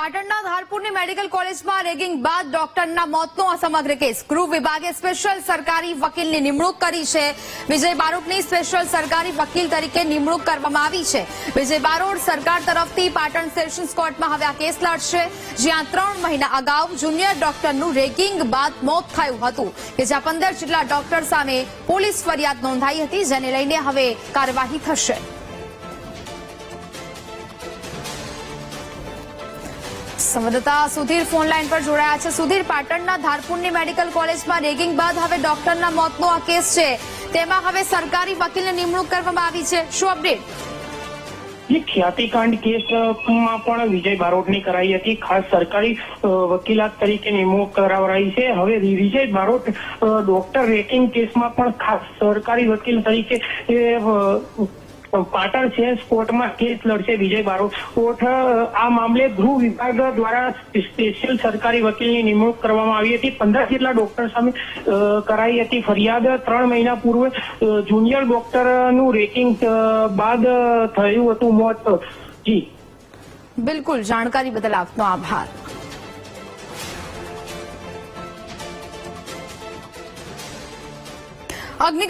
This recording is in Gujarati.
પાટણના ધારપુરની મેડિકલ કોલેજમાં રેગિંગ બાદ ડોક્ટરના મોતનો આ સમગ્ર કેસ ગૃહ વિભાગે સ્પેશિયલ સરકારી વકીલની નિમણૂક કરી છે। વિજય બારોટની સ્પેશિયલ સરકારી વકીલ તરીકે નિમણૂક કરવામાં આવી છે। વિજય બારોટ સરકાર તરફથી પાટણ સેશન્સ કોર્ટમાં હવે આ કેસ લડશે, જ્યાં 3 મહિના અગાઉ જુનિયર ડોક્ટરનું રેગિંગ બાદ મોત થયું હતું કે જ્યાં 15 જેટલા ડોક્ટર સામે પોલીસ ફરિયાદ નોંધાઈ હતી, જેને લઈને હવે કાર્યવાહી થશે। સંવાદદાતા સુધીર ફોન લાઈન પર જોડાયા છે। સુધીર, પાટણના ધારપુરની મેડિકલ કોલેજમાં રેગિંગ બાદ હવે ડોક્ટરના મોતનો આ કેસ છે, તેમાં હવે સરકારી વકીલની નિમણૂક કરવામાં આવી છે, શું અપડેટ? ખ્યાતિકાંડ કેસમાં પણ વિજય બારોટની કરાઈ હતી, ખાસ સરકારી વકીલાત તરીકે નિમણૂક કરાવરાઈ છે। હવે વિજય બારોટ ડોક્ટર રેકિંગ કેસમાં પણ ખાસ સરકારી વકીલ તરીકે પાટણ સેશન્સ કોર્ટમાં કેસ લડશે। વિજય બારોટ આ મામલે ગૃહ વિભાગ દ્વારા સ્પેશિયલ સરકારી વકીલની નિમણૂક કરવામાં આવી હતી। 15 જેટલા ડોક્ટર સામે કરાઈ હતી ફરિયાદ। 3 મહિના પૂર્વે જુનિયર ડોક્ટરનું રેકિંગ બાદ થયું હતું મોત। જી બિલકુલ, જાણકારી બદલ આપનો આભાર। અગ્નિ